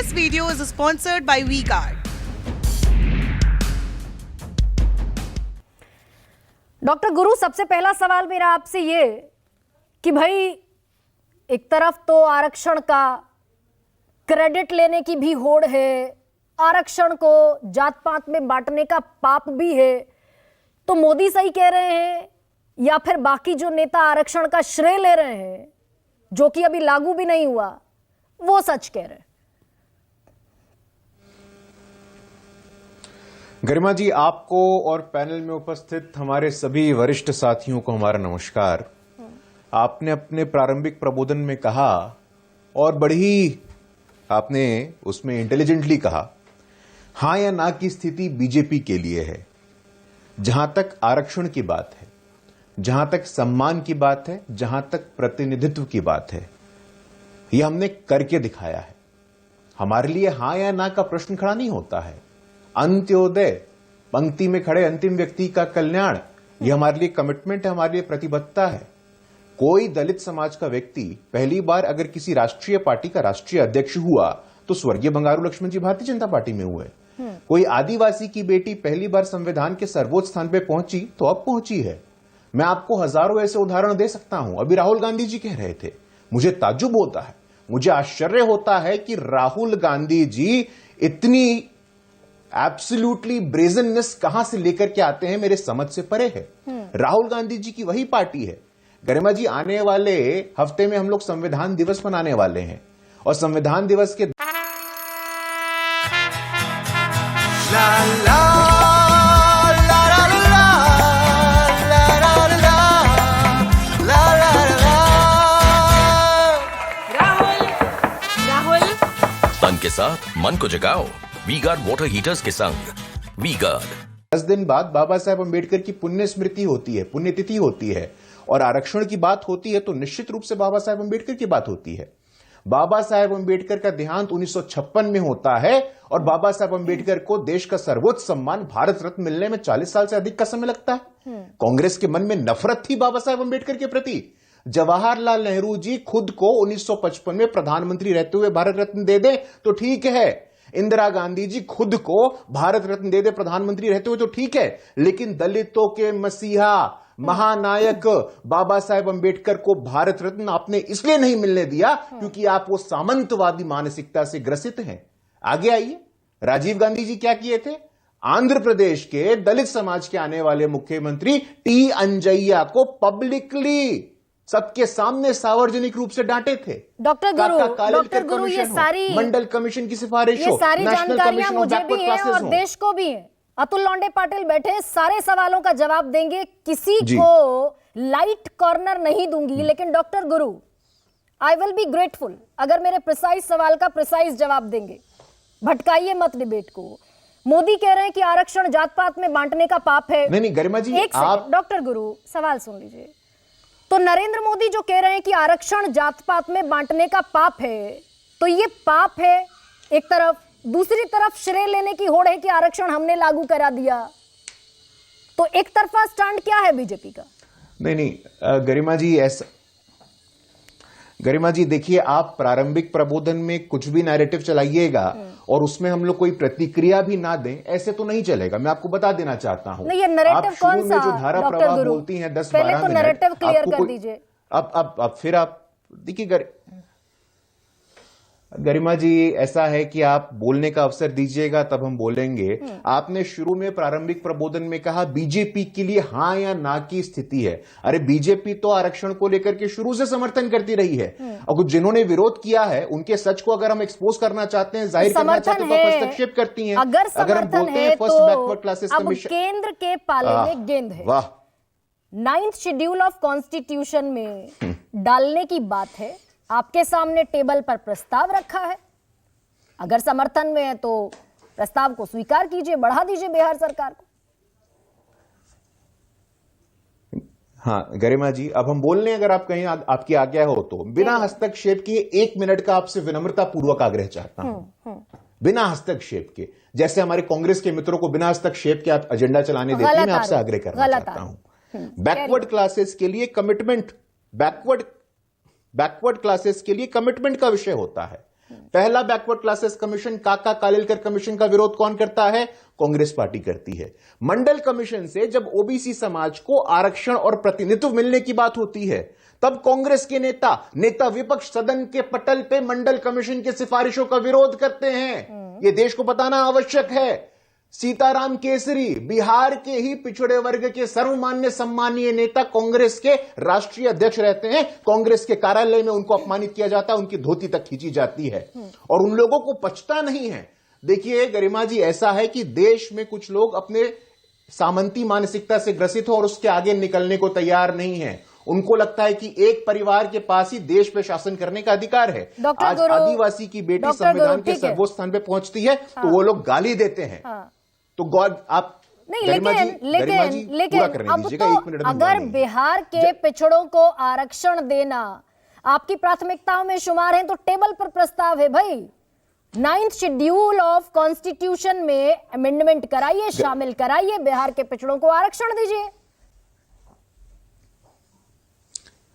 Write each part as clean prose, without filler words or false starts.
This video is sponsored by V-Guard. Doctor गुरु, सबसे पहला सवाल मेरा आपसे ये कि भाई एक तरफ तो आरक्षण का क्रेडिट लेने की भी होड़ है, आरक्षण को जात पात में बांटने का पाप भी है, तो मोदी सही कह रहे हैं या फिर बाकी जो नेता आरक्षण का श्रेय ले रहे हैं जो कि अभी लागू भी नहीं हुआ वो सच कह रहे हैं? गरिमा जी, आपको और पैनल में उपस्थित हमारे सभी वरिष्ठ साथियों को हमारा नमस्कार। आपने अपने प्रारंभिक प्रबोधन में कहा और बड़ी आपने उसमें इंटेलिजेंटली कहा, हां या ना की स्थिति बीजेपी के लिए है। जहां तक आरक्षण की बात है, जहां तक सम्मान की बात है, जहां तक प्रतिनिधित्व की बात है, यह हमने करके दिखाया है। हमारे लिए हां या ना का प्रश्न खड़ा नहीं होता है। अंत्योदय, पंक्ति में खड़े अंतिम व्यक्ति का कल्याण, यह हमारे लिए कमिटमेंट है, हमारे लिए प्रतिबद्धता है। कोई दलित समाज का व्यक्ति पहली बार अगर किसी राष्ट्रीय पार्टी का राष्ट्रीय अध्यक्ष हुआ तो स्वर्गीय बंगारू लक्ष्मण जी भारतीय जनता पार्टी में हुए। कोई आदिवासी की बेटी पहली बार संविधान के सर्वोच्च स्थान पे पहुंची तो अब पहुंची है। मैं आपको हजारों ऐसे उदाहरण दे सकता हूं। अभी राहुल गांधी जी कह रहे थे, मुझे ताज्जुब होता है, मुझे आश्चर्य होता है कि राहुल गांधी जी इतनी एब्सोल्युटली ब्रेजननेस कहां से लेकर के आते हैं, मेरे समझ से परे है। राहुल गांधी जी की वही पार्टी है। गरिमा जी, आने वाले हफ्ते में हम लोग संविधान दिवस मनाने वाले हैं और संविधान दिवस के तन के साथ मन को जगाओ वी-गार्ड वाटर हीटर्स के संग। वी-गार्ड 10 दिन बाद बाबा साहेब अंबेडकर की पुण्य स्मृति होती है, पुण्यतिथि होती है और आरक्षण की बात होती है तो निश्चित रूप से बाबा साहेब अंबेडकर की बात होती है। बाबा साहेब अंबेडकर का देहांत 1956 में होता है और बाबा साहेब अंबेडकर को देश का सर्वोच्च सम्मान भारत रत्न मिलने में 40 साल से अधिक का समय लगता है। कांग्रेस के मन में नफरत थी बाबा साहेब अंबेडकर के प्रति। जवाहरलाल नेहरू जी खुद को 1955 में प्रधानमंत्री रहते हुए भारत रत्न दे दे तो ठीक है, इंदिरा गांधी जी खुद को भारत रत्न दे दे प्रधानमंत्री रहते हुए तो ठीक है, लेकिन दलितों के मसीहा महानायक बाबा साहेब अंबेडकर को भारत रत्न आपने इसलिए नहीं मिलने दिया क्योंकि आप वो सामंतवादी मानसिकता से ग्रसित हैं। आगे आइए, राजीव गांधी जी क्या किए थे? आंध्र प्रदेश के दलित समाज के आने वाले मुख्यमंत्री टी अंजैया को पब्लिकली सबके सामने सार्वजनिक रूप से डांटे थे। डॉक्टर गुरु, ये सारी मंडल कमिशन की सिफारिश, ये सारी जानकारियां मुझे भी है और देश को भी है। अतुल लौंडे पाटिल बैठे, सारे सवालों का जवाब देंगे, किसी को लाइट कॉर्नर नहीं दूंगी। लेकिन doctor Guru, I will be grateful अगर मेरे प्रिसाइज सवाल का प्रिसाइज जवाब देंगे। भटकाइए मत डिबेट को। मोदी कह रहे हैं कि आरक्षण जात पात में बांटने का पाप है। नहीं गरिमा जी, एक सेकंड डॉक्टर गुरु, सवाल सुन लीजिए। तो नरेंद्र मोदी जो कह रहे हैं कि आरक्षण जात पात में बांटने का पाप है, तो ये पाप है एक तरफ, दूसरी तरफ श्रेय लेने की होड़ है कि आरक्षण हमने लागू करा दिया। तो एक तरफा स्टैंड क्या है बीजेपी का? नहीं, गरिमा जी ऐसा, गरिमा जी देखिए, आप प्रारंभिक प्रबोधन में कुछ भी नैरेटिव चलाइएगा और उसमें हम लोग कोई प्रतिक्रिया भी ना दें, ऐसे तो नहीं चलेगा। मैं आपको बता देना चाहता हूं, नहीं, ये नैरेटिव कौन सा? जो धारा प्रवाह बोलती हैं 10-12 मिनट, नैरेटिव क्लियर कर दीजिए। अब फिर आप देखिए गरिमा जी, ऐसा है कि आप बोलने का अवसर दीजिएगा तब हम बोलेंगे। आपने शुरू में प्रारंभिक प्रबोधन में कहा बीजेपी के लिए हां या ना की स्थिति है। अरे बीजेपी तो आरक्षण को लेकर के शुरू से समर्थन करती रही है और कुछ जिन्होंने विरोध किया है उनके सच को अगर हम एक्सपोज करना चाहते हैं, जाहिर करना चाहते हैं, तो हस्तक्षेप करती हैं। अगर हम बोलते हैं फर्स्ट बैकवर्ड क्लासेस कमीशन, केंद्र के पाले में गेंद है। वाह, 9th शेड्यूल ऑफ कॉन्स्टिट्यूशन में डालने की बात है। आपके सामने टेबल पर प्रस्ताव रखा है, अगर समर्थन में है तो प्रस्ताव को स्वीकार कीजिए, बढ़ा दीजिए बिहार सरकार को। हाँ गरिमा जी, अब हम बोल रहे हैं, अगर आप कहीं आपकी आज्ञा हो तो बिना हस्तक्षेप किए 1 मिनट का आपसे विनम्रता पूर्वक आग्रह चाहता हूं। बिना हस्तक्षेप के, जैसे हमारे कांग्रेस के मित्रों को बिना हस्तक्षेप के आप एजेंडा चलाने देते हैं, मैं आपसे आग्रह करना चाहता हूं। बैकवर्ड क्लासेस के लिए कमिटमेंट, बैकवर्ड क्लासेस के लिए कमिटमेंट का विषय होता है। पहला बैकवर्ड क्लासेस कमीशन, काका कालेलकर कमीशन का विरोध कौन करता है? कांग्रेस पार्टी करती है। मंडल कमीशन से जब ओबीसी समाज को आरक्षण और प्रतिनिधित्व मिलने की बात होती है, तब कांग्रेस के नेता विपक्ष सदन के पटल पे मंडल कमीशन की सिफारिशों का विरोध करते हैं। यह देश को बताना आवश्यक है। सीताराम केसरी बिहार के ही पिछड़े वर्ग के सर्वमान्य सम्मानीय नेता कांग्रेस के राष्ट्रीय अध्यक्ष रहते हैं। कांग्रेस के कार्यालय में उनको अपमानित किया जाता है, उनकी धोती तक खींची जाती है और उन लोगों को पछता नहीं है। देखिए गरिमा जी, ऐसा है कि देश में कुछ लोग अपने सामंती मानसिकता से ग्रसित हो और उसके आगे निकलने को तैयार नहीं है। उनको लगता है कि एक परिवार के पास ही देश पे शासन करने का अधिकार है। आज आदिवासी की बेटी संविधान के सर्वोच्च स्थान पे पहुंचती है तो वो लोग गाली देते हैं। तो गॉड आप नहीं, लेकिन अब तो अगर बिहार के पिछड़ों को आरक्षण देना आपकी प्राथमिकताओं में शुमार है तो टेबल पर प्रस्ताव है भाई। 9th शेड्यूल ऑफ कॉन्स्टिट्यूशन में अमेंडमेंट कराइए, शामिल कराइए, बिहार के पिछड़ों को आरक्षण दीजिए।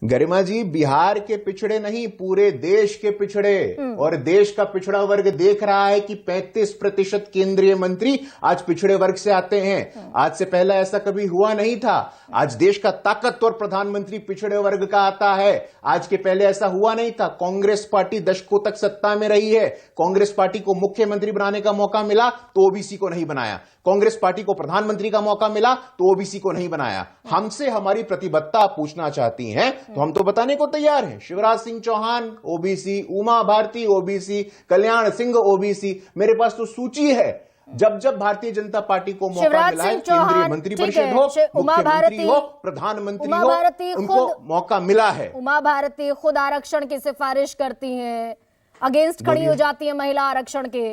गरिमा जी, बिहार के पिछड़े नहीं, पूरे देश के पिछड़े, और देश का पिछड़ा वर्ग देख रहा है कि 35% केंद्रीय मंत्री आज पिछड़े वर्ग से आते हैं। आज से पहले ऐसा कभी हुआ नहीं था। आज देश का ताकतवर प्रधानमंत्री पिछड़े वर्ग का आता है। आज के पहले ऐसा हुआ नहीं था। कांग्रेस पार्टी दशकों तक सत्ता में रही है। कांग्रेस पार्टी को मुख्यमंत्री बनाने का मौका मिला तो ओबीसी को नहीं बनाया। कांग्रेस पार्टी को प्रधानमंत्री का मौका मिला तो ओबीसी को नहीं बनाया। हमसे हमारी प्रतिबद्धता पूछना चाहती हैं तो हम तो बताने को तैयार हैं। Shivraj Singh Chauhan OBC, Uma Bharti OBC, Kalyan Singh OBC, मेरे पास तो सूची है। जब जब भारतीय जनता पार्टी को मौका मिला है, केंद्रीय मंत्रिपरिषद हो, मुख्यमंत्री हो, प्रधानमंत्री हो, उनको मौका मिला है। उमा भारती खुद आरक्षण की सिफारिश करती हैं, अगेंस्ट खड़ी हो जाती है महिला आरक्षण के।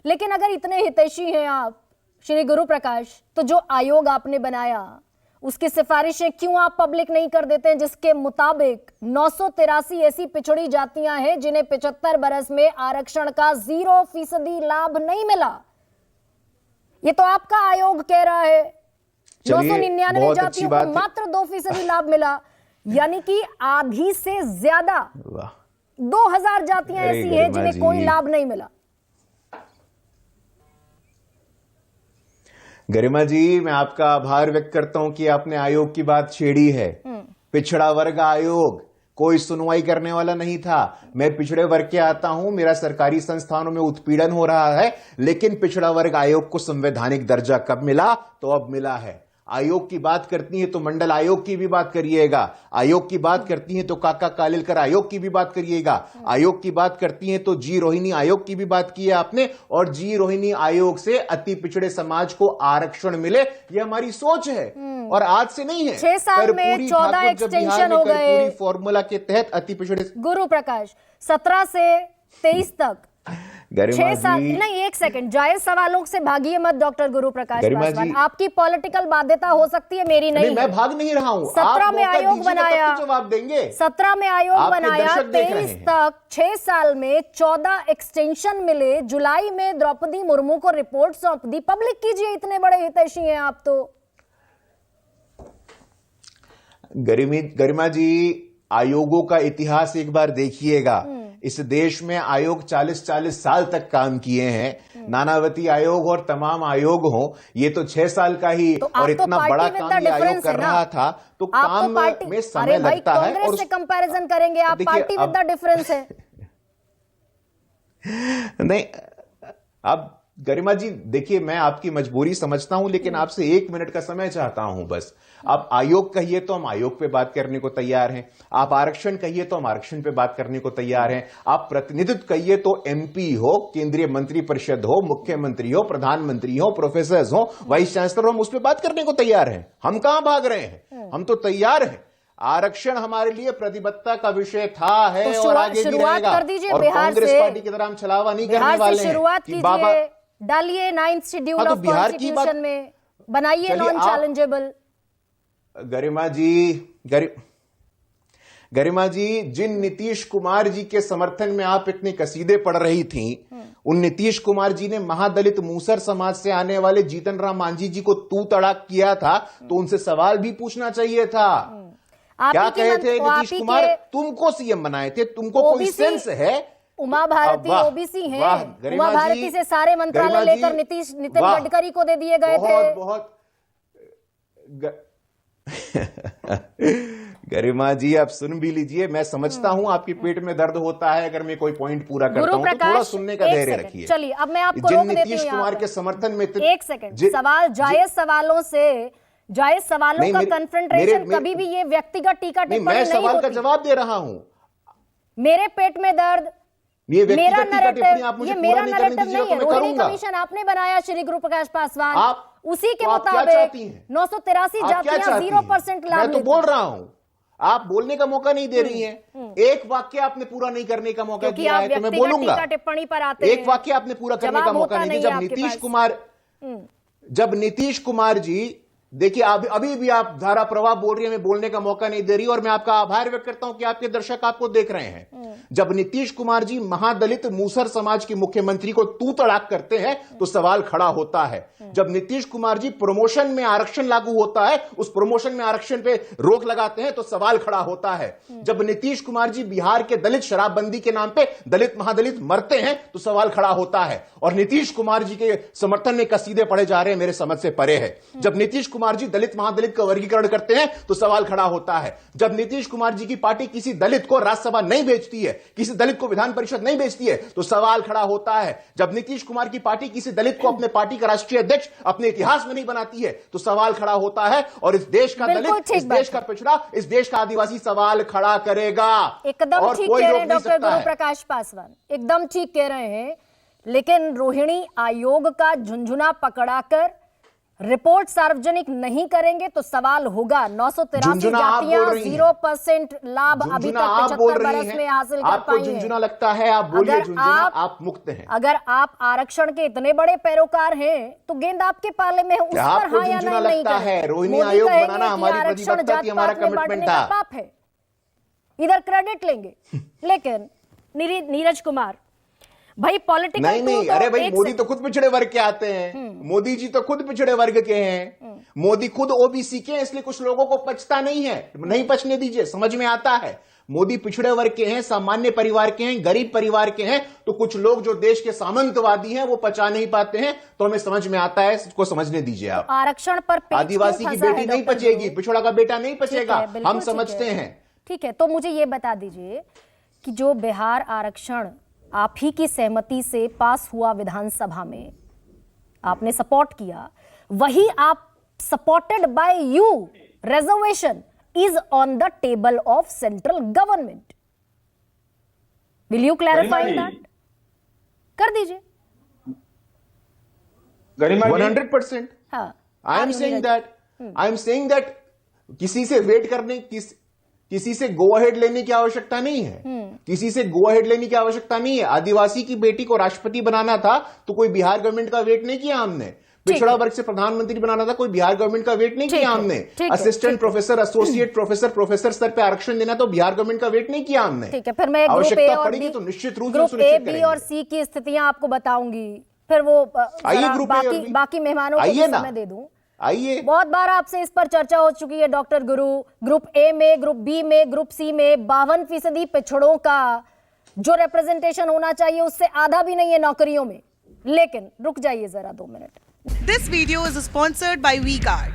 लेकिन अगर इतने हितैषी हैं आप श्री गुरु प्रकाश, तो जो आयोग आपने बनाया उसकी सिफारिशें क्यों आप पब्लिक नहीं कर देते हैं, जिसके मुताबिक 983 ऐसी पिछड़ी जातियां हैं जिन्हें 75 बरस में आरक्षण का 0% लाभ नहीं मिला। ये तो आपका आयोग कह रहा है। 999 जातियों को मात्र 2% लाभ मिला, यानी कि आधी से ज्यादा 2000 जातियां ऐसी हैं जिन्हें कोई लाभ नहीं मिला। गरिमा जी, मैं आपका आभार व्यक्त करता हूं कि आपने आयोग की बात छेड़ी है। पिछड़ा वर्ग आयोग कोई सुनवाई करने वाला नहीं था। मैं पिछड़े वर्ग के आता हूं, मेरा सरकारी संस्थानों में उत्पीड़न हो रहा है, लेकिन पिछड़ा वर्ग आयोग को संवैधानिक दर्जा कब मिला? तो अब मिला है। आयोग की बात करती है तो मंडल आयोग की भी बात करिएगा, आयोग की बात करती है तो काका कालेलकर आयोग की भी बात करिएगा, आयोग की बात करती है तो जी रोहिणी आयोग की भी बात की है आपने। और जी रोहिणी आयोग से अति पिछड़े समाज को आरक्षण मिले, ये हमारी सोच है और आज से नहीं है। 6 साल में 14 एक्सटेंशन हो गए फॉर्मूला के तहत अति पिछड़े। गुरु प्रकाश 17 से 23 तक 6 साल नहीं। एक सेकंड, जायज सवालों से भागिए मत डॉक्टर गुरु प्रकाश पासवान। आपकी पॉलिटिकल बाध्यता हो सकती है, मेरी नहीं। मैं भाग नहीं रहा हूं। 17 में आयोग बनाया, जवाब देंगे। 17 में आयोग बनाया, 23 तक 6 साल में 14 एक्सटेंशन मिले। जुलाई में द्रौपदी मुर्मू को रिपोर्ट सौंप दी। पब्लिक कीजिए, इतने बड़े हितैषी हैं आप तो। गरिमा जी, आयोगों का इतिहास एक बार देखिएगा। इस देश में आयोग 40-40 साल तक काम किए हैं। नानावती आयोग और तमाम आयोग हो, ये तो 6 साल का ही तो और इतना बड़ा काम ये आयोग कर रहा था, तो काम में समय लगता है। कांग्रेस से कंपैरिजन करेंगे आप, पार्टी विद द डिफरेंस है। नहीं, अब गरिमा जी देखिए, मैं आपकी मजबूरी समझता हूं, लेकिन आपसे 1 मिनट का समय चाहता हूं बस। आप आयोग कहिए तो हम आयोग पे बात करने को तैयार हैं, आप आरक्षण कहिए तो हम आरक्षण पे बात करने को तैयार हैं, आप प्रतिनिधित्व कहिए तो एमपी हो, केंद्रीय मंत्रिपरिषद हो, मुख्यमंत्री हो, प्रधानमंत्री हो, प्रोफेसर हो, वाइस चांसलर हो, हम उस पर बात करने को तैयार हैं। हम कहां भाग रहे हैं, हम तो तैयार हैं। आरक्षण हमारे लिए प्रतिबद्धता का विषय था, है और आगे भी रहेगा। और कांग्रेस पार्टी की तरह हम छलावा नहीं करने वाले हैं। बाबा डालिए 9th शेड्यूल ऑफ कॉन्स्टिट्यूशन में, बनाइए नॉन चैलेंजेबल। गरिमा जी, जिन नीतीश कुमार जी के समर्थन में आप इतने कसीदे पढ़ रही थी, उन नीतीश कुमार जी ने महादलित मूसर समाज से आने वाले जीतन राम मांझी जी को तू तड़ाक किया था, तो उनसे सवाल भी पूछना चाहिए था। क्या कहे थे नीतीश कुमार? तुमको सीएम बनाए थे, तुमको कोई सेंस है? उमा भारती वाह, ओबीसी हैं। वाह, गरिमा उमा भारती जी, से सारे मंत्रालय गरिमा जी, लेकर नितिन वाह, गडकरी को दे दिए गए थे। बहुत गरिमा जी, आप सुन भी लीजिए। मैं समझता हूं आपके पेट में दर्द होता है अगर मैं कोई पॉइंट पूरा करता हूं, तो थोड़ा सुनने का धैर्य रखिए। चलिए, अब मैं आपको जिन रोक देती हूं नीतीश यहाँ कुमार पर। के समर्थन में एक सेकंड, सवाल जायज सवालों का कन्फ्रंटेशन, कभी भी ये व्यक्तिगत टीका टिप्पणी मैं नहीं सवाल का होती। जवाब दे रहा हूं। मेरे पेट में दर्द, ये मेरा व्यक्तिगत टीका टिप्पणी आप नैरेटिव, मुझे ये पूरा मेरा नहीं करने नैरेटिव दीजिएगा नहीं तो है। मैं रोहिणी करूंगा। कमीशन आपने बनाया श्री गुरु प्रकाश पासवान, उसी के तो आप क्या मुताबिक चाहती हैं? 983 आप क्या जातियां चाहती 0% हैं? लाभ मैं तो लेती बोल हैं। रहा हूं, आप बोलने का मौका नहीं दे रही हैं। एक वाक्य आपने पूरा नहीं करने का मौका क्योंकि दिया आप है तो मैं व्यक्तिगत बोलूंगा। टीका टिप्पणी पर आते हैं। एक वाक्य आपने पूरा करने का जवाब मौका होता नहीं नहीं दिया। है जब आपके नीतीश पास। कुमार जी, देखिए अभी भी आप धारा प्रवाह बोल रही है, मैं बोलने का मौका नहीं दे रही, और मैं आपका आभार व्यक्त करता हूं कि आपके दर्शक आपको देख रहे हैं। जब नीतीश कुमार जी महादलित मूसर समाज के मुख्यमंत्री को तू तड़ाक करते हैं तो सवाल खड़ा होता है। जब नीतीश कुमार जी प्रमोशन में आरक्षण लागू होता है, उस प्रमोशन में आरक्षण पे रोक लगाते हैं तो सवाल खड़ा होता है। जब नीतीश कुमार जी बिहार के दलित शराबबंदी के नाम पे दलित महादलित मरते हैं तो सवाल खड़ा होता है। और नीतीश कुमार जी के समर्थन में कसीदे पढ़े जा रहे हैं, मेरे समझ से परे है। जब नीतीश कुमार जी दलित महादलित का वर्गीकरण करते हैं तो सवाल खड़ा होता है। जब नीतीश कुमार जी की पार्टी किसी दलित को राज्यसभा नहीं भेजती है, किसी दलित को विधान परिषद नहीं भेजती है तो सवाल खड़ा होता है। जब नीतीश कुमार की पार्टी किसी दलित को अपने पार्टी का राष्ट्रीय अध्यक्ष अपने इतिहास में नहीं बनाती है तो सवाल खड़ा होता है। और इस देश का दलित, इस देश का पिछड़ा, इस देश का आदिवासी सवाल खड़ा करेगा। एकदम ठीक कह रहे हैं डॉक्टर गुरु प्रकाश पासवान, एकदम ठीक कह रहे हैं। लेकिन रोहिणी आयोग का झुंझुना पकड़ाकर रिपोर्ट सार्वजनिक नहीं करेंगे तो सवाल होगा। 983 जातियां 0% लाभ अभी तक 75 बरस में हासिल कर पाई हैं। झुंझुना लगता है, आप बोलिए झुंझुना, आप मुक्त हैं। अगर आप आरक्षण के इतने बड़े पैरोकार हैं तो गेंद आपके पाले में है, उस पर हाँ या नहीं लगता है। रोहिणी आयोग बनाना हमारी प्रतिबद्धता थी, हमारा कमिटमेंट था। पाप है, इधर क्रेडिट लेंगे। लेकिन नीरज कुमार भाई, पॉलिटिकल नहीं, अरे भाई, मोदी तो खुद पिछड़े वर्ग के आते हैं। मोदी जी तो खुद पिछड़े वर्ग के हैं। मोदी खुद ओबीसी के हैं, इसलिए कुछ लोगों को पचता नहीं है। नहीं पचने दीजिए, समझ में आता है। मोदी पिछड़े वर्ग के हैं, सामान्य परिवार के हैं, गरीब परिवार के हैं, तो कुछ लोग जो देश के सामंतवादी हैं वो पचा नहीं पाते हैं, तो हमें समझ में आता है, इसको समझने दीजिए आप। तो आरक्षण पर आदिवासी की बेटी नहीं पचेगी, पिछड़ा का बेटा नहीं पचेगा, हम समझते हैं। ठीक है, तो मुझे ये बता दीजिए कि जो बिहार आरक्षण आप ही की सहमति से पास हुआ विधानसभा में, आपने सपोर्ट किया, वही आप supported by you reservation is on the table of central government. Will you clarify that? कर दीजिए। 100%। हाँ, आई एम सेइंग दैट किसी से वेट करने, किसी से गो अहेड लेने की आवश्यकता नहीं है। किसी से गो अहेड लेने की आवश्यकता नहीं है। आदिवासी की बेटी को राष्ट्रपति बनाना था तो कोई बिहार गवर्नमेंट का वेट नहीं किया हमने। पिछड़ा वर्ग से प्रधानमंत्री बनाना था, कोई बिहार गवर्नमेंट का वेट नहीं किया हमने। असिस्टेंट प्रोफेसर, एसोसिएट प्रोफेसर स्तर पे आरक्षण देना तो बिहार गवर्नमेंट का वेट नहीं किया हमने। ठीक है, फिर मैं आवश्यकता पड़ेगी तो निश्चित रूप से ग्रुप ए, बी और सी की स्थितियां आपको बताऊंगी, फिर वो बाकी मेहमानों को समय दे दूं। आइए, बहुत बार आपसे इस पर चर्चा हो चुकी है डॉक्टर गुरु। ग्रुप ए में, ग्रुप बी में, ग्रुप सी में 52% पिछड़ों का जो रिप्रेजेंटेशन होना चाहिए उससे आधा भी नहीं है नौकरियों में। लेकिन रुक जाइए जरा 2 minute. This video is sponsored by WeGuard.